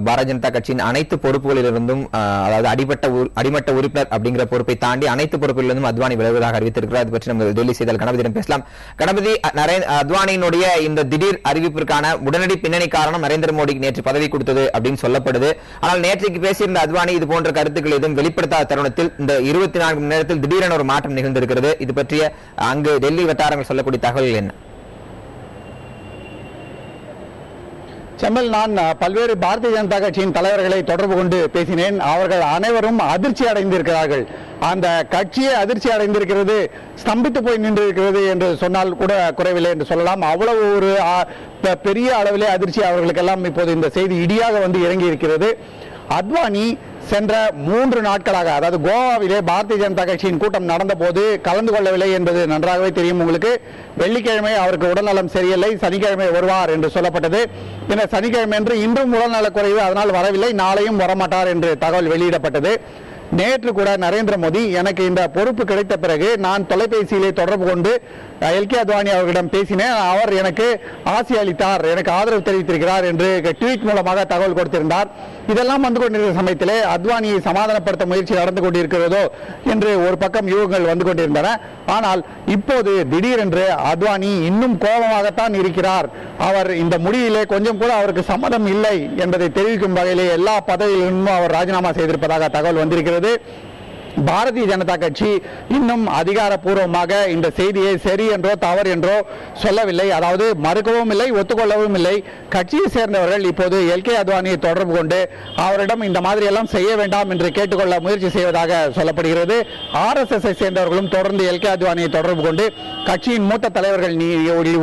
பாரதிய ஜனதா கட்சியின் அனைத்து பொறுப்புகளிலிருந்தும் அதாவது அடிமட்ட உறுப்பினர் அப்படிங்கிற பொறுப்பை தாண்டி அனைத்து பொறுப்புகளிலிருந்தும் அத்வானி விலகுவதாக அறிவித்திருக்கிறார். அது பற்றி நம்ம டெல்லி செய்தியாளர் கணபதியிடம் பேசலாம். கணபதி, அத்வானியினுடைய இந்த திடீர் அறிவிப்பிற்கான உடனடி பின்னணி காரணம் நரேந்திர மோடிக்கு நேற்று பதவி கொடுத்தது அப்படின்னு சொல்லப்படுது. ஆனால் நேற்றைக்கு பேசியிருந்த அத்வானி இது போன்ற கருத்துக்கள் எதுவும் வெளிப்படுத்தாத தருணத்தில் இந்த 24 மணி நேரத்தில் திடீரென ஒரு மாற்றம் நிகழ்ந்திருக்கிறது. இது பற்றிய அங்கு டெல்லி வட்டாரங்கள் சொல்லக்கூடிய தகவல்கள் என்ன? செம்மல், நான் பல்வேறு பாரதிய ஜனதா கட்சியின் தலைவர்களை தொடர்பு கொண்டு பேசினேன். அவர்கள் அனைவரும் அதிர்ச்சி அடைந்திருக்கிறார்கள். அந்த கட்சியே அதிர்ச்சி அடைந்திருக்கிறது, ஸ்தம்பித்து போய் நின்றிருக்கிறது என்று சொன்னால் கூட குறைவில்லை என்று சொல்லலாம். அவ்வளவு ஒரு பெரிய அளவிலே அதிர்ச்சி அவர்களுக்கெல்லாம் இப்போது இந்த செய்தி இடியாக வந்து இறங்கி இருக்கிறது. அத்வானி சென்ற 3 நாட்களாக, அதாவது கோவாவிலே பாரதிய ஜனதா கட்சியின் கூட்டம் நடந்த போது கலந்து கொள்ளவில்லை என்பது நன்றாகவே தெரியும் உங்களுக்கு. வெள்ளிக்கிழமை அவருக்கு உடல்நலம் சரியில்லை, சனிக்கிழமை வருவார் என்று சொல்லப்பட்டது. பின்னர் சனிக்கிழமை என்று இன்றும் உடல்நலக் குறைவு, அதனால் வரவில்லை, நாளையும் வரமாட்டார் என்று தகவல் வெளியிடப்பட்டது. நேற்று கூட நரேந்திர மோடி எனக்கு இந்த பொறுப்பு கிடைத்த பிறகு நான் தொலைபேசியிலே தொடர்பு கொண்டு எல்கே அத்வானி அவர்களிடம் பேசினேன். அவர் எனக்கு ஆசி அளித்தார், எனக்கு ஆதரவு தெரிவித்திருக்கிறார் என்று ட்வீட் மூலமாக தகவல் கொடுத்திருந்தார். இதெல்லாம் வந்து கொண்டிருக்கிற சமயத்திலே அத்வானியை சமாதானப்படுத்த முயற்சி நடந்து கொண்டிருக்கிறதோ என்று ஒரு பக்கம் யூகங்கள் வந்து கொண்டிருந்தன. ஆனால் இப்போது திடீரென்று அத்வானி இன்னும் கோபமாகத்தான் இருக்கிறார். அவர் இந்த முடிவிலே கொஞ்சம் கூட அவருக்கு சம்மதம் இல்லை என்பதை தெரிவிக்கும் வகையிலே எல்லா பதவிகளிலும் அவர் ராஜினாமா செய்திருப்பதாக தகவல் வந்திருக்கிறது. பாரதிய ஜனதா கட்சி இன்னும் அதிகாரப்பூர்வமாக இந்த செய்தியை சரி என்றோ தவறு என்றோ சொல்லவில்லை. அதாவது மறுக்கவும் இல்லை, ஒத்துக்கொள்ளவும் இல்லை. கட்சியை சேர்ந்தவர்கள் இப்போது எல்கே அத்வானியை தொடர்பு கொண்டு அவரிடம் இந்த மாதிரி எல்லாம் செய்ய வேண்டாம் என்று கேட்டுக்கொள்ள முயற்சி செய்வதாக சொல்லப்படுகிறது. RSS சேர்ந்தவர்களும் தொடர்ந்து எல்கே அத்வானியை தொடர்பு கொண்டு கட்சியின் மூத்த தலைவர்கள்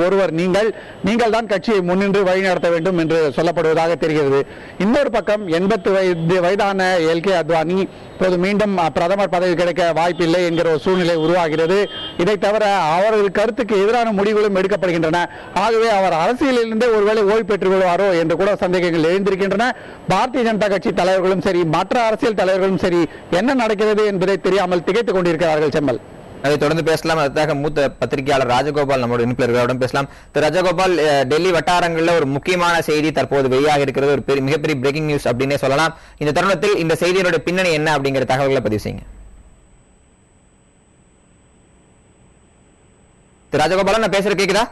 ஒருவர் நீங்கள் தான் கட்சியை முன்னின்று வழிநடத்த வேண்டும் என்று சொல்லப்படுவதாக தெரிகிறது. இன்னொரு பக்கம் 80 வயதான எல்கே அத்வானி இப்போது மீண்டும் பிரதமர் பதவி கிடைக்க வாய்ப்பில்லை என்கிற ஒரு சூழ்நிலை உருவாகிறது. இதை தவிர அவரது கருத்துக்கு எதிரான முடிவுகளும் எடுக்கப்படுகின்றன. ஆகவே அவர் அரசியலிலிருந்தே ஒருவேளை ஓய்வு பெற்றுக் கொள்வாரோ என்று கூட சந்தேகங்கள் எழுந்திருக்கின்றன. பாரதிய ஜனதா கட்சி தலைவர்களும் சரி, மற்ற அரசியல் தலைவர்களும் சரி, என்ன நடக்கிறது என்பதை தெரியாமல் திகைத்துக் கொண்டிருக்கிறார்கள். செம்மல், அதை தொடர்ந்து பேசலாம். அதற்காக மூத்த பத்திரிகையாளர் ராஜகோபால் நம்முடைய இணைப்பில் பேசலாம். திரு ராஜகோபால், டெல்லி வட்டாரங்களில் ஒரு முக்கியமான செய்தி தற்போது வெளியாக இருக்கிறது, ஒரு மிகப்பெரிய பிரேக்கிங் நியூஸ் அப்படின்னே சொல்லலாம். இந்த தருணத்தில் இந்த செய்தியோட பின்னணி என்ன அப்படிங்கிற தகவல்களை பதிவு செய்யுங்க. திரு ராஜகோபாலன், நான் பேசுறது கேக்குதா?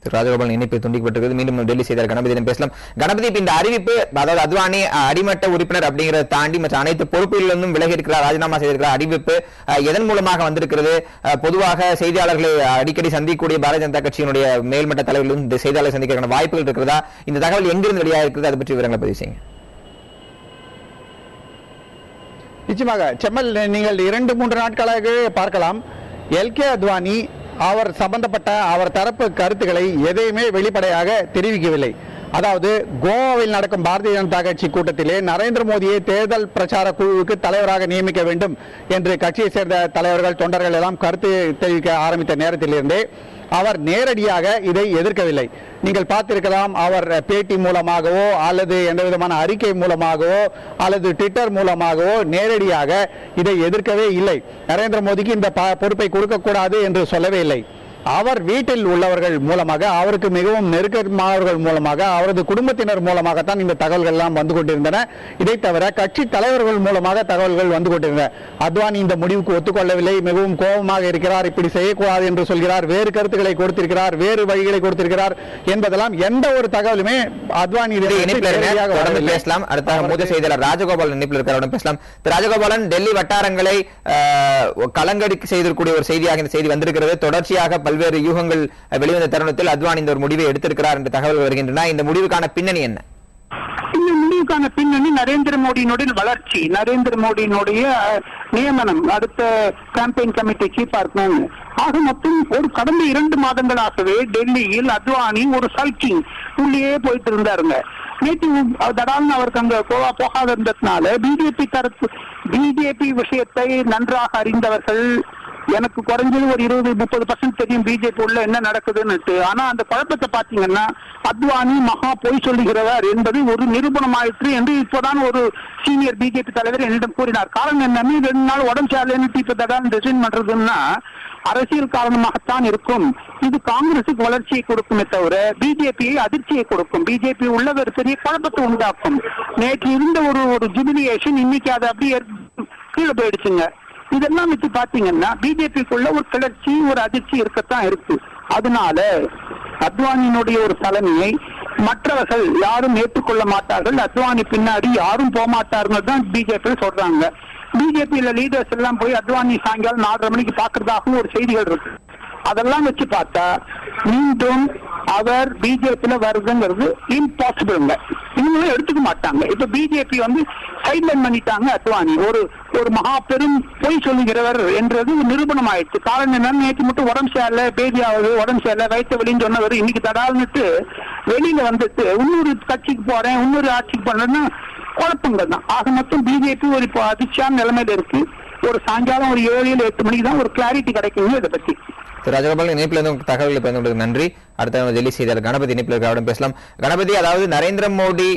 ராஜகோபால் இணைப்பு துண்டிக்கப்பட்டிருக்கிறது. மீண்டும் டெல்லி செய்தியாளர் கணபதியிடம் பேசலாம். கணபதி, இந்த அறிவிப்பு, அதாவது அத்வானி அடிமட்ட உறுப்பினர் அப்படிங்கறத தாண்டி மற்ற அனைத்து பொறுப்புகளிலிருந்தும் விலகி இருக்கிறார், ராஜினாமா செய்திருக்கிறார், அறிவிப்பு எதன் மூலமாக வந்திருக்கிறது? பொதுவாக செய்தியாளர்களை அடிக்கடி சந்திக்கக்கூடிய பாரதிய ஜனதா கட்சியினுடைய மேல்மட்ட தலைவர்களும் இந்த செய்தியாளர் சந்திக்கிற வாய்ப்புகள் இருக்கிறதா? இந்த தகவல் எங்கிருந்து வெளியாக இருக்கிறது? அதை பற்றி விவரங்களை பதிவு செய்யுங்க. நிச்சயமாக செம்மல், நீங்கள் 2-3 நாட்களாக பார்க்கலாம், எல்கே அத்வானி அவர் சம்பந்தப்பட்ட அவர் தரப்பு கருத்துக்களை எதையுமே வெளிப்படையாக தெரிவிக்கவில்லை. அதாவது கோவாவில் நடக்கும் பாரதிய ஜனதா கட்சி கூட்டத்திலே நரேந்திர மோடியை தேர்தல் பிரச்சார குழுவுக்கு தலைவராக நியமிக்க வேண்டும் என்று கட்சியை சேர்ந்த தலைவர்கள், தொண்டர்கள் எல்லாம் கருத்து தெரிவிக்க ஆரம்பித்த நேரத்திலிருந்தே அவர் நேரடியாக இதை எதிர்க்கவில்லை. நீங்கள் பார்த்திருக்கலாம், அவர் பேட்டி மூலமாகவோ அல்லது எந்த விதமான அறிக்கை மூலமாகவோ அல்லது ட்விட்டர் மூலமாகவோ நேரடியாக இதை எதிர்க்கவே இல்லை. நரேந்திர மோடிக்கு இந்த பொறுப்பை கொடுக்கக்கூடாது என்று சொல்லவே இல்லை. அவர் வீட்டில் உள்ளவர்கள் மூலமாக, அவருக்கு மிகவும் நெருக்கமானவர்கள் மூலமாக, அவரது குடும்பத்தினர் மூலமாகத்தான் இந்த தகவல்கள் எல்லாம் வந்து கொண்டிருந்தன. இதை தவிர கட்சி தலைவர்கள் மூலமாக தகவல்கள் வந்து கொண்டிருந்தன. அத்வானி இந்த முடிவுக்கு ஒத்துக்கொள்ளவில்லை, மிகவும் கோபமாக இருக்கிறார், இப்படி செய்யக்கூடாது என்று சொல்கிறார், வேறு கருத்துக்களை கொடுத்திருக்கிறார், வேறு வழிகளை கொடுத்திருக்கிறார் என்பதெல்லாம் எந்த ஒரு தகவலுமே அத்வானி பேசலாம். அடுத்த முதல் செய்தியாளர் ராஜகோபாலன் இணைப்பில் இருக்கிறவரிடம் பேசலாம். ராஜகோபாலன், டெல்லி வட்டாரங்களை கலங்கடிக்க செய்திருக்கக்கூடிய ஒரு செய்தியாக இந்த செய்தி வந்திருக்கிறது. தொடர்ச்சியாக பல்வேறு யூகங்கள் வெளிவந்த தருணத்தில் அத்வானி இந்த ஒரு முடிவை எடுத்திருக்கிறார் என்ற தகவல் வருகின்றன. இந்த முடிவுக்கான பின்னணி என்ன? இந்த முடிவுக்கான பின்னணி நரேந்திர மோடியினுடைய வளர்ச்சி, நரேந்திர மோடியினுடைய நியமனம், அடுத்த கேம்பெயின் கமிட்டி சீஃபா இருக்கணும். ஆக மொத்தம் ஒரு கடந்த 2 மாதங்களாகவே டெல்லியில் அத்வானி ஒரு சல்கிங் உள்ளே போயிட்டு இருந்தாருங்க. நேற்று தடால்னு அவருக்கு அங்க கோவா போகாத இருந்ததுனால பிஜேபி விஷயத்தை நன்றாக அறிந்தவர்கள், எனக்கு குறைஞ்சது ஒரு 20-30% தெரியும் பிஜேபி உள்ள என்ன நடக்குதுன்னு. ஆனா அந்த குழப்பத்தை பாத்தீங்கன்னா அத்வானி மகா பொய் சொல்லுகிறவர் என்பது ஒரு நிரூபணமாயிற்று என்று இப்போதான் ஒரு சீனியர் பிஜேபி தலைவர் என்னிடம் கூறினார். காரணம் என்னன்னு 2 நாள் உடம்பு சரியில்லைன்னு இப்ப தடால் டிசைன் பண்றதுன்னா அரசியல் காரணமாகத்தான் இருக்கும். இது காங்கிரசுக்கு வளர்ச்சியை கொடுக்குமே தவிர பிஜேபியை அதிர்ச்சியை கொடுக்கும். பிஜேபி உள்ள ஒரு பெரிய குழப்பத்தை உண்டாக்கும். நேற்று இருந்த ஒரு ஜுபிலியேஷன் இன்னைக்கு அது அப்படியே கீழே போயிடுச்சுங்க. இதெல்லாம் வச்சு பாத்தீங்கன்னா பிஜேபிக்குள்ள ஒரு கிளர்ச்சி ஒரு அதிர்ச்சி இருக்கத்தான் இருக்கு. அதனால அத்வானியினுடைய ஒரு தலைமையை மற்றவர்கள் யாரும் ஏற்றுக்கொள்ள மாட்டார்கள். அத்வானி பின்னாடி யாரும் போக மாட்டார்கள் தான் பிஜேபி சொல்றாங்க. பிஜேபியில லீடர்ஸ் எல்லாம் போய் அத்வானி சாயங்காலம் 4:30 மணிக்கு பாக்குறதாகவும் ஒரு செய்திகள் இருக்கு. அதெல்லாம் வச்சு பார்த்தா மீண்டும் அவர் பிஜேபியில வருதுங்கிறது இம்பாசிபிள்ங்க. இவங்களும் எடுத்துக்க மாட்டாங்க. இப்ப பிஜேபி சைட்லைன் பண்ணிட்டாங்க. அத்வானி ஒரு மகா பெரும் பொய் சொல்லுகிறவர் என்றது நிரூபணம் ஆயிடுச்சு. காரணம் என்னன்னு நேற்று மட்டும் உடம்பு சரியில்லை, பேதி ஆகுது, உடம்பு சரியில்லை, வயிற்று வெளின்னு சொன்னவர் இன்னைக்கு தடால்னுட்டு வெளியில வந்துட்டு இன்னொரு கட்சிக்கு போறேன், இன்னொரு ஆட்சிக்கு போறேன்னு குழப்பங்கள் தான். ஆக மொத்தம் பிஜேபி ஒரு இப்போ அதிர்ச்சியான நிலைமையில இருக்கு. ஒரு சாயங்காலம் ஒரு 7-8 மணிக்கு தான் ஒரு கிளாரிட்டி கிடைக்குங்க இதை பத்தி. ராஜகோபால் இணைப்பில் இருந்து தகவல்களை பகிர்ந்து நன்றி. அடுத்த டெல்லி செய்தியாளர் கணபதி இணைப்பில் இருக்கிறவரிடம் பேசலாம். கணபதி, அதாவது நரேந்திர மோடி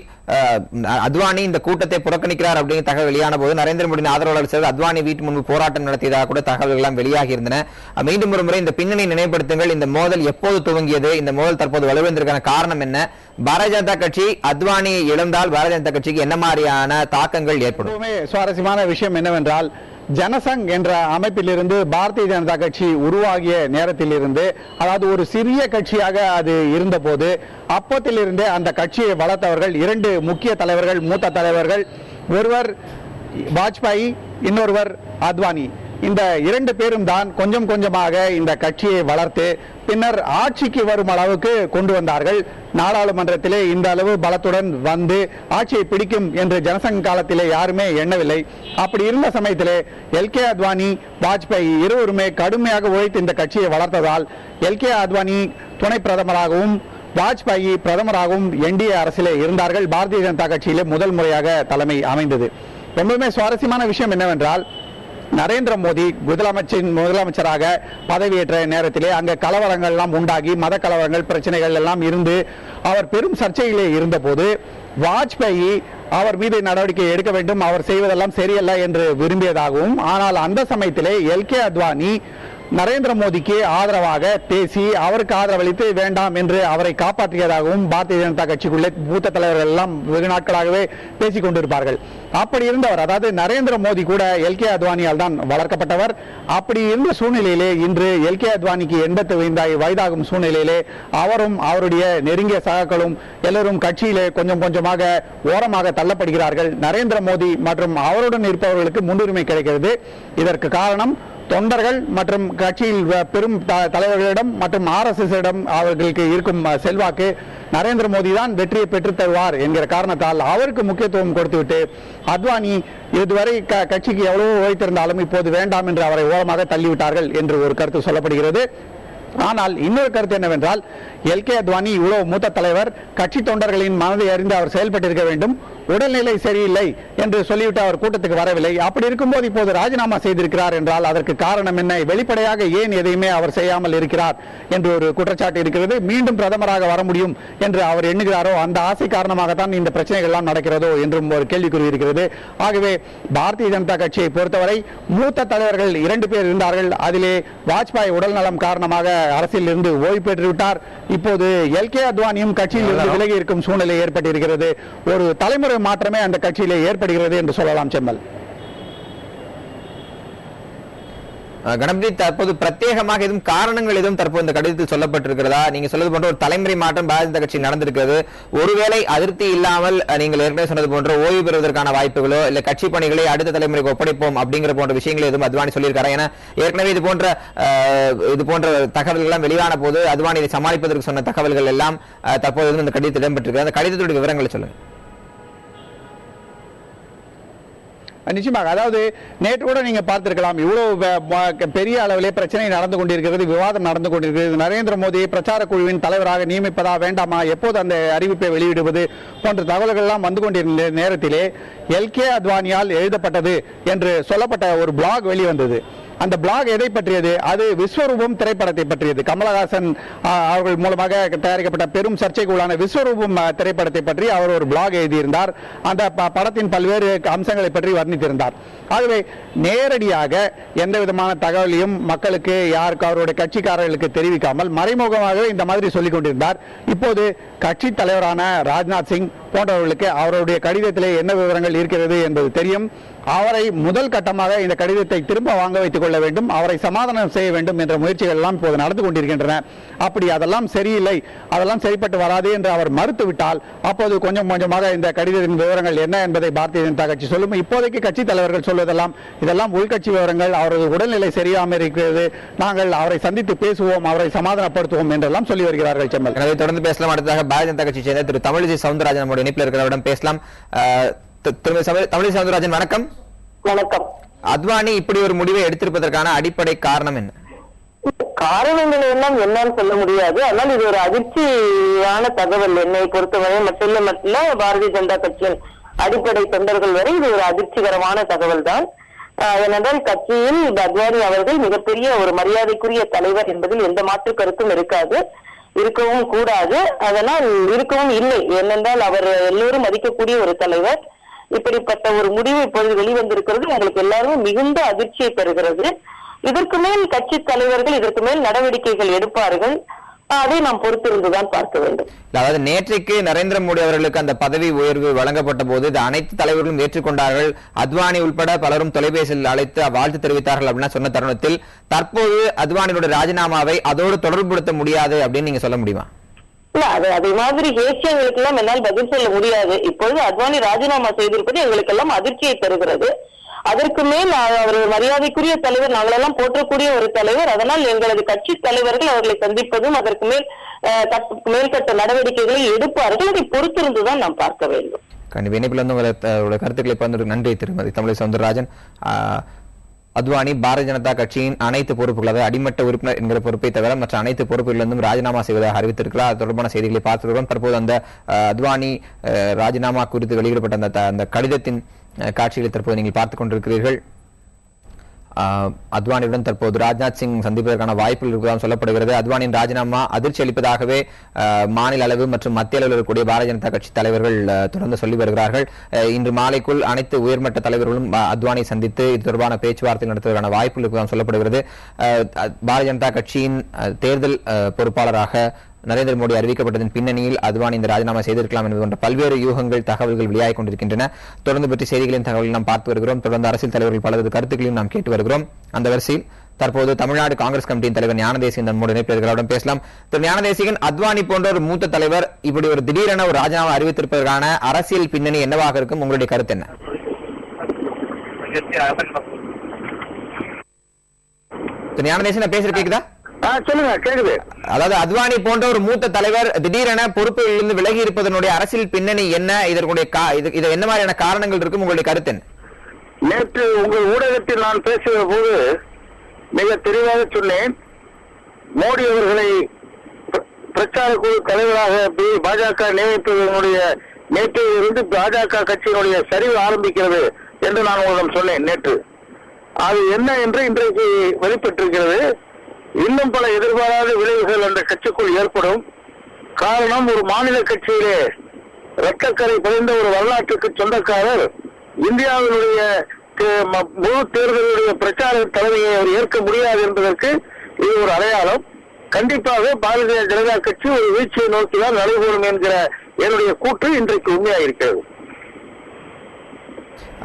அத்வானி இந்த கூட்டத்தை புறக்கணிக்கிறார் அப்படிங்கிற தகவல் வெளியான போது நரேந்திர மோடி ஆதரவாளர் சேர்ந்து அத்வானி வீட்டு முன்பு போராட்டம் நடத்தியதாக கூட தகவல்கள் எல்லாம் வெளியாகி இருந்தன. மீண்டும் ஒரு முறை இந்த பின்னணி நினைவுபடுத்துங்கள். இந்த மோதல் எப்போது துவங்கியது? இந்த மோதல் தற்போது வலுவந்திருக்கான காரணம் என்ன? பாரதிய ஜனதா கட்சி அத்வானியை இழந்தால் பாரதிய ஜனதா கட்சிக்கு என்ன மாதிரியான தாக்கங்கள் ஏற்படும்? சுவாரஸ்யமான விஷயம் என்னவென்றால், ஜனசங் என்ற அமைப்பிலிருந்து பாரதிய ஜனதா கட்சி உருவாகிய நேரத்திலிருந்து, அதாவது ஒரு சிறிய கட்சியாக அது இருந்தபோது, அப்போதிலிருந்தே அந்த கட்சியை வளர்த்தவர்கள் 2 முக்கிய தலைவர்கள், மூத்த தலைவர்கள். ஒருவர் வாஜ்பாய், இன்னொருவர் அத்வானி. இந்த 2 பேரும் தான் கொஞ்சம் கொஞ்சமாக இந்த கட்சியை வளர்த்து பின்னர் ஆட்சிக்கு வரும் அளவுக்கு கொண்டு வந்தார்கள். நாடாளுமன்றத்திலே இந்த அளவு பலத்துடன் வந்து ஆட்சியை பிடிக்கும் என்று ஜனசங்க காலத்திலே யாருமே எண்ணவில்லை. அப்படி இருந்த சமயத்திலே எல்கே அத்வானி, வாஜ்பாய் இருவருமே கடுமையாக உழைத்து இந்த கட்சியை வளர்த்ததால் எல்கே அத்வானி துணை பிரதமராகவும் வாஜ்பாய் பிரதமராகவும் என்டிஏ அரசிலே இருந்தார்கள். பாரதிய ஜனதா கட்சியிலே முதல் முறையாக தலைமை அமைந்தது. ரொம்பவுமே சுவாரஸ்யமான விஷயம் என்னவென்றால், நரேந்திர மோடி முதலமைச்சராக பதவியேற்ற நேரத்திலே அங்க கலவரங்கள் எல்லாம் உண்டாகி, மத கலவரங்கள், பிரச்சனைகள் எல்லாம் இருந்து அவர் பெரும் சர்ச்சையிலே இருந்த போது வாஜ்பாய் அவர் மீது நடவடிக்கை எடுக்க வேண்டும், அவர் செய்வதெல்லாம் சரியல்ல என்று விரும்பியதாகவும், ஆனால் அந்த சமயத்திலே எல்கே அத்வானி நரேந்திர மோடிக்கு ஆதரவாக பேசி அவருக்கு ஆதரவளித்து வேண்டாம் என்று அவரை காப்பாற்றியதாகவும் பாரதிய ஜனதா கட்சிக்குள்ளே மூத்த தலைவர்கள் எல்லாம் வெகு நாட்களாகவே பேசிக் கொண்டிருப்பார்கள். அப்படி இருந்தவர், அதாவது நரேந்திர மோடி கூட எல்கே அத்வானியால் தான் வளர்க்கப்பட்டவர். அப்படி இருந்த சூழ்நிலையிலே இன்று எல்கே அத்வானிக்கு 85 வயதாகும் சூழ்நிலையிலே அவரும் அவருடைய நெருங்கிய சகாக்களும் எல்லோரும் கட்சியிலே கொஞ்சம் கொஞ்சமாக ஓரமாக தள்ளப்படுகிறார்கள். நரேந்திர மோடி மற்றும் அவருடன் இருப்பவர்களுக்கு முன்னுரிமை கிடைக்கிறது. இதற்கு காரணம் தொண்டர்கள் மற்றும் கட்சியில் பெரும் தலைவர்களிடம் மற்றும் RSS அவர்களுக்கு இருக்கும் செல்வாக்கு. நரேந்திர மோடி தான் வெற்றியை பெற்றுத் தருவார் என்கிற காரணத்தால் அவருக்கு முக்கியத்துவம் கொடுத்துவிட்டு அத்வானி இதுவரை கட்சிக்கு எவ்வளவு உழைத்திருந்தாலும் இப்போது வேண்டாம் என்று அவரை ஓரமாக தள்ளிவிட்டார்கள் என்று ஒரு கருத்து சொல்லப்படுகிறது. ஆனால் இன்னொரு கருத்து என்னவென்றால், எல்கே அத்வானி இவ்வளவு மூத்த தலைவர், கட்சி தொண்டர்களின் மனதை அறிந்து அவர் செயல்பட்டிருக்க வேண்டும். உடல்நிலை சரியில்லை என்று சொல்லிவிட்டு அவர் கூட்டத்துக்கு வரவில்லை. அப்படி இருக்கும்போது இப்போது ராஜினாமா செய்திருக்கிறார் என்றால் அதற்கு காரணம் என்ன? வெளிப்படையாக ஏன் எதையுமே அவர் செய்யாமல் இருக்கிறார் என்று ஒரு குற்றச்சாட்டு இருக்கிறது. மீண்டும் பிரதமராக வர முடியும் என்று அவர் எண்ணுகிறாரோ, அந்த ஆசை காரணமாகத்தான் இந்த பிரச்சனைகள் எல்லாம் நடக்கிறதோ என்றும் ஒரு கேள்விக்குறி இருக்கிறது. ஆகவே பாரதிய ஜனதா கட்சியை பொறுத்தவரை மூத்த தலைவர்கள் 2 பேர் இருந்தார்கள். அதிலே வாஜ்பாய் உடல் நலம் காரணமாக அரசியல் இருந்து ஓய்வு பெற்றுவிட்டார். இப்போது எல்கே அத்வானியும் கட்சியில் இருந்து விலகி இருக்கும் சூழ்நிலை ஏற்பட்டிருக்கிறது. ஒரு தலைமுறை மாற்றமே அந்த கட்சியிலே ஏற்படுகிறது என்று சொல்லலாம். செம்மல், கணபதி, தற்போது பிரத்யேகமாக எதுவும் காரணங்கள் எதுவும் தற்போது இந்த கடிதத்தில் சொல்லப்பட்டிருக்கிறதா? நீங்க சொல்வது போன்ற ஒரு தலைமுறை மாற்றம் பாரதிய ஜனதா கட்சி நடந்திருக்கிறது. ஒருவேளை அதிருப்தி இல்லாமல் நீங்கள் ஏற்கனவே சொன்னது போன்ற ஓய்வு பெறுவதற்கான வாய்ப்புகளோ இல்ல கட்சி பணிகளை அடுத்த தலைமுறைக்கு ஒப்படைப்போம் அப்படிங்கிற போன்ற விஷயங்களை எதுவும் அத்வானி சொல்லியிருக்காரு? ஏன்னா ஏற்கனவே இது போன்ற தகவல்கள் எல்லாம் வெளியான போது அத்வானி இதை சமாளிப்பதற்கு சொன்ன தகவல்கள் எல்லாம் தற்போது இந்த கடிதத்தில் இடம்பெற்றிருக்கிறது. அந்த கடிதத்துடைய விவரங்களை சொல்லுங்க. நிச்சயமாக, அதாவது நேற்று கூட நீங்க பார்த்திருக்கலாம், இவ்வளவு பெரிய அளவிலே பிரச்சனை நடந்து கொண்டிருக்கிறது, விவாதம் நடந்து கொண்டிருக்கிறது. நரேந்திர மோடியை பிரச்சார குழுவின் தலைவராக நியமிப்பதா வேண்டாமா, எப்போது அந்த அறிவிப்பை வெளியிடுவது போன்ற தகவல்கள் எல்லாம் வந்து கொண்டிருந்த நேரத்திலே எல்கே அத்வானியால் எழுதப்பட்டது என்று சொல்லப்பட்ட ஒரு பிளாக் வெளிவந்தது. அந்த பிளாக் எதை பற்றியது? அது விஸ்வரூபம் திரைப்படத்தை பற்றியது. கமலஹாசன் அவர்கள் மூலமாக தயாரிக்கப்பட்ட பெரும் சர்ச்சைக்குள்ளான விஸ்வரூபம் திரைப்படத்தை பற்றி அவர் ஒரு பிளாக் எழுதியிருந்தார். அந்த படத்தின் பல்வேறு அம்சங்களை பற்றி வர்ணித்திருந்தார். ஆகவே நேரடியாக எந்த விதமான தகவலையும் மக்களுக்கு யாருக்கு அவருடைய கட்சிக்காரர்களுக்கு தெரிவிக்காமல் மறைமுகமாகவே இந்த மாதிரி சொல்லிக் கொண்டிருந்தார். இப்போது கட்சி தலைவரான ராஜ்நாத் சிங் போன்றவர்களுக்கு அவருடைய கடிதத்திலே என்ன விவரங்கள் இருக்கிறது என்பது தெரியும். அவரை முதல் கட்டமாக இந்த கடிதத்தை திரும்ப வாங்க வைத்துக் கொள்ள வேண்டும், அவரை சமாதானம் செய்ய வேண்டும் என்ற முயற்சிகள் எல்லாம் இப்போது நடந்து கொண்டிருக்கின்றன. அப்படி அதெல்லாம் சரியில்லை, அதெல்லாம் சரிப்பட்டு வராது என்று அவர் மறுத்துவிட்டால் அப்போது கொஞ்சம் கொஞ்சமாக இந்த கடிதத்தின் விவரங்கள் என்ன என்பதை பாரதிய ஜனதா கட்சி சொல்லும். இப்போதைக்கு கட்சி தலைவர்கள் சொல்வதெல்லாம் இதெல்லாம் உள்கட்சி விவரங்கள், அவரது உடல்நிலை சரியாமல் இருக்கிறது, நாங்கள் அவரை சந்தித்து பேசுவோம், அவரை சமாதானப்படுத்துவோம் என்றெல்லாம் சொல்லி வருகிறார்கள். செம்மல், எனவே தொடர்ந்து பேசலாம். அடுத்ததாக பாரதிய ஜனதா கட்சி சேர்ந்த திரு தமிழிசை சவுந்தரராஜன் நம்முடைய இணைப்பில் இருக்கிறவரிடம் பேசலாம். தமிழிசை சவுந்தரராஜன், வணக்கம். வணக்கம். அத்வானி இப்படி ஒரு முடிவை எடுத்திருப்பதற்கான அடிப்படை காரணம் என்ன? காரணங்கள் எல்லாம் என்னன்னு சொல்ல முடியாது. ஆனால் இது ஒரு அதிர்ச்சியான தகவல். என்னை பொறுத்தவரை மட்டுமல்ல, பாரதிய ஜனதா கட்சியின் அடிப்படை தொண்டர்கள் வரை இது ஒரு அதிர்ச்சிகரமான தகவல் தான். ஏனென்றால் கட்சியில் அத்வானி அவர்கள் மிகப்பெரிய ஒரு மரியாதைக்குரிய தலைவர் என்பதில் எந்த மாற்று கருத்தும் இருக்காது, இருக்கவும் கூடாது, அதனால் இருக்கவும் இல்லை. ஏனென்றால் அவர் எல்லோரும் மதிக்கக்கூடிய ஒரு தலைவர். இப்படிப்பட்ட ஒரு முடிவு இப்பொழுது வெளிவந்திருக்கிறது உங்களுக்கு எல்லாரும் மிகுந்த அதிர்ச்சியை தருகிறது. இதற்கு மேல் கட்சி தலைவர்கள் இதற்கு மேல் நடவடிக்கைகள் எடுப்பார்கள், அதை நாம் பொறுத்திருந்துதான் பார்க்க வேண்டும். அதாவது நேற்றைக்கு நரேந்திர மோடி அவர்களுக்கு அந்த பதவி உயர்வு வழங்கப்பட்ட போது அனைத்து தலைவர்களும் ஏற்றுக்கொண்டார்கள், அத்வானி உட்பட பலரும் தொலைபேசியில் அழைத்து வாழ்த்து தெரிவித்தார்கள் அப்படின்னு சொன்ன தருணத்தில் தற்போது அத்வானியோட ராஜினாமாவை அதோடு தொடர்புபடுத்த முடியாது அப்படின்னு நீங்க சொல்ல முடியுமா? இல்ல, அதை மாதிரி ஹேச்சியங்களுக்கு எல்லாம் என்னால் பதில் சொல்ல முடியாது. இப்பொழுது அத்வானி ராஜினாமா செய்திருப்பது எங்களுக்கு எல்லாம் அதிர்ச்சியை தருகிறது. அதற்கு மேல் அவர் மரியாதைக்குரிய தலைவர், நாங்களெல்லாம் போற்றக்கூடிய ஒரு தலைவர். அதனால் எங்களது கட்சி தலைவர்கள் அவர்களை சந்திப்பதும் அதற்கு மேல் மேல்கட்ட நடவடிக்கைகளை எடுப்பார்கள். அதை பொறுத்திருந்துதான் நாம் பார்க்க வேண்டும். கண்டிப்பா இணைப்பில் வந்து உங்களோட கருத்துக்களை பகிர்ந்து நன்றி திருமதி தமிழிசை சவுந்தரராஜன். அத்வானி பாரதிய ஜனதா கட்சியின் அனைத்து பொறுப்புகள், அதாவது அடிமட்ட உறுப்பினர் என்கிற பொறுப்பை தவிர மற்ற அனைத்து பொறுப்புகளிலிருந்தும் ராஜினாமா செய்வதாக அறிவித்திருக்கிறார். அது தொடர்பான செய்திகளை பார்த்துக்கிறோம். தற்போது அந்த அத்வானி ராஜினாமா குறித்து வெளியிடப்பட்ட அந்த கடிதத்தின் காட்சிகளை தற்போது நீங்கள் பார்த்துக் கொண்டிருக்கிறீர்கள். அத்வானியுடன் தற்போது ராஜ்நாத் சிங் சந்திப்பதற்கான வாய்ப்புகள் இருப்பதாக சொல்லப்படுகிறது. அத்வானியின் ராஜினாமா அதிர்ச்சி அளிப்பதாகவே மாநில அளவு மற்றும் மத்திய அளவில் இருக்கக்கூடிய பாரதிய ஜனதா கட்சி தலைவர்கள் தொடர்ந்து சொல்லி வருகிறார்கள். இன்று மாலைக்குள் அனைத்து உயர்மட்ட தலைவர்களும் அத்வானி சந்தித்து இது தொடர்பான பேச்சுவார்த்தை நடத்துவதற்கான வாய்ப்புகள் இருப்பதாக சொல்லப்படுகிறது. பாரதிய ஜனதா கட்சியின் தேர்தல் பொறுப்பாளராக நரேந்திர மோடி அறிவிக்கப்பட்டதன் பின்னணியில் அத்வானி இந்த ராஜினாமா செய்திருக்கலாம் என்பது போன்ற பல்வேறு யூகங்கள், தகவல்கள் வெளியாகிக் கொண்டிருக்கின்றன. தொடர்ந்து பற்றி செய்திகளின் தகவல்கள் நாம் பார்த்து வருகிறோம். தொடர்ந்து அரசியல் தலைவர்கள் பலரது கருத்துக்களையும் நாம் கேட்டு வருகிறோம். அந்த வரிசையில் தற்போது தமிழ்நாடு காங்கிரஸ் கமிட்டியின் தலைவர் ஞானதேசிகன் நம்முடைய இணைப்பில் பேசலாம். திரு ஞானதேசிகன், அத்வானி போன்ற ஒரு மூத்த தலைவர் இப்படி ஒரு திடீரென ஒரு ராஜினாமா அறிவித்திருப்பதற்கான அரசியல் பின்னணி என்னவாக இருக்கும்? உங்களுடைய கருத்து என்ன? திரு ஞானதேசிகன், பேசுற கேக்குதா? சொல்லுங்க, கேக்குது. அதாவது அத்வானி போன்ற ஒரு மூத்த தலைவர் திடீரென பொறுப்பிலிருந்து விலகி இருப்பதனுடைய அரசியல் பின்னணி என்ன? இதற்கு என்ன மாதிரியான காரணங்கள் இருக்கும்? உங்களுடைய கருத்து என்ன? நேற்று உங்கள் ஊடகத்தில் நான் பேசுகிற போது மிக தெளிவாக சொன்னேன். மோடி அவர்களை பிரச்சார குழு தலைவராக பாஜக நியமிப்பதனுடைய நேற்றிலிருந்து பாஜக கட்சியினுடைய சரிவு ஆரம்பிக்கிறது என்று நான் உங்களிடம் சொன்னேன் நேற்று. அது என்ன என்று இன்றைக்கு வெளிப்பட்டிருக்கிறது. இன்னும் பல எதிர்பாராத விளைவுகள் அந்த கட்சிக்குள் ஏற்படும். காரணம், ஒரு மாநில கட்சியிலே இரத்தக்கரை பதிந்த ஒரு வரலாற்றுக்கு சொந்தக்காரர் இந்தியாவினுடைய முழு தேர்தலுடைய பிரச்சார தலைமையை அவர் ஏற்க முடியாது என்பதற்கு இது ஒரு அடையாளம். கண்டிப்பாக பாரதிய ஜனதா கட்சி ஒரு வீழ்ச்சியை நோக்கிதான் நடைபெறும் என்கிற என்னுடைய கூற்று இன்றைக்கு உண்மையாயிருக்கிறது.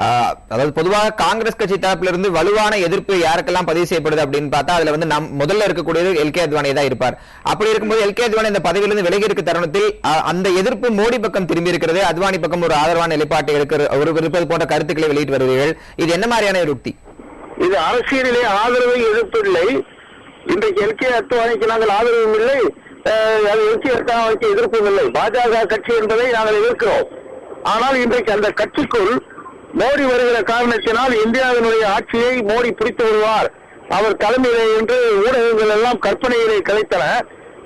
அதாவது பொதுவாக காங்கிரஸ் கட்சி தரப்பிலிருந்து வலுவான எதிர்ப்பு யாருக்கெல்லாம் பதிவு செய்யப்படுது அப்படின்னு பார்த்தா அதுல வந்து முதல்ல இருக்கக்கூடியது எல்கே அத்வானி தான் இருப்பார். அப்படி இருக்கும்போது எல்கே அத்வானி இந்த பதவியிலிருந்து விலகி இருக்க தருணத்தில் அந்த எதிர்ப்பு மோடி பக்கம் திரும்பி இருக்கிறது, அத்வானி பக்கம் ஒரு ஆதரவான நிலைப்பாட்டை இருப்பது போன்ற கருத்துக்களை வெளியிட்டு வருவீர்கள். இது என்ன மாதிரியான யுக்தி? இது அரசியலிலே ஆதரவை எதிர்ப்பில்லை. இன்றைக்கு எல்கே அத்வானிக்கு நாங்கள் ஆதரவும் இல்லை, எல்கே அத்வானிக்கு எதிர்ப்பும் இல்லை. பாஜக கட்சி என்பதை நாங்கள் எதிர்க்கிறோம். ஆனால் இன்றைக்கு அந்த கட்சிக்குள் மோடி வருகிற காரணத்தினால் இந்தியாவினுடைய ஆட்சியை மோடி பிடித்து வருவார் அவர் தலைமையிலே என்று ஊடகங்கள் எல்லாம் கற்பனையிலே கலைத்தன.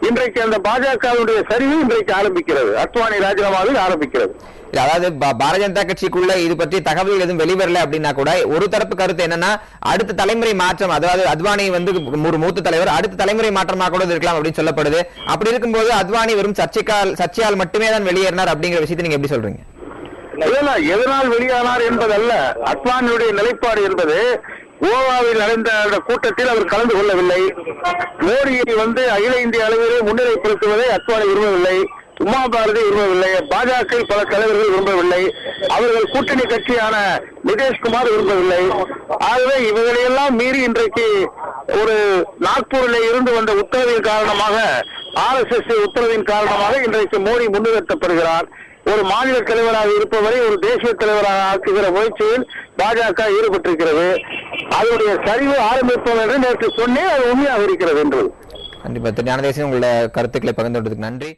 இன்றைக்கு அந்த பாஜகவுடைய சரிவு இன்றைக்கு ஆரம்பிக்கிறது, அத்வானி ராஜினாமாவில் ஆரம்பிக்கிறது. அதாவது பாரதிய ஜனதா கட்சிக்குள்ள இது பற்றி தகவல்கள் எதுவும் வெளிவரல அப்படின்னா கூட ஒரு தரப்பு கருத்து என்னன்னா அடுத்த தலைமுறை மாற்றம், அதாவது அத்வானி வந்து ஒரு மூத்த தலைவர், அடுத்த தலைமுறை மாற்றமாக கூட இருக்கலாம் அப்படின்னு சொல்லப்படுது. அப்படி இருக்கும்போது அத்வானி வெறும் சர்ச்சையால் மட்டுமே தான் வெளியேறினார் அப்படிங்கிற விஷயத்தை நீங்க எப்படி சொல்றீங்க? எதனால் வெளியானார் என்பதல்ல, அத்வானியுடைய நிலைப்பாடு என்பது கோவாவில் நடந்த அந்த கூட்டத்தில் அவர் கலந்து கொள்ளவில்லை. மோடியை அகில இந்திய அளவிலே முன்னிலைப்படுத்துவதை அத்வானி விரும்பவில்லை, உமா பாரதி விரும்பவில்லை, பாஜக பல தலைவர்கள் விரும்பவில்லை, அவர்கள் கூட்டணி கட்சியான நிதிஷ்குமார் விரும்பவில்லை. ஆகவே இவர்களையெல்லாம் மீறி இன்றைக்கு ஒரு நாக்பூரில் இருந்து வந்த உத்தரவின் காரணமாக, RSS உத்தரவின் காரணமாக இன்றைக்கு மோடி முன்னிறுத்தப்படுகிறார். ஒரு மாநில தலைவராக இருப்பவரை ஒரு தேசிய தலைவராக ஆக்குகிற முயற்சியில் பாஜக ஈடுபட்டிருக்கிறது. அதனுடைய சரிவு ஆரம்பிப்போம் என்று நேற்று சொன்னேன், அது உண்மையாக இருக்கிறது என்று. கண்டிப்பா ஞானதேசன், உங்களோட கருத்துக்களை பகிர்ந்து கொண்டதுக்கு நன்றி.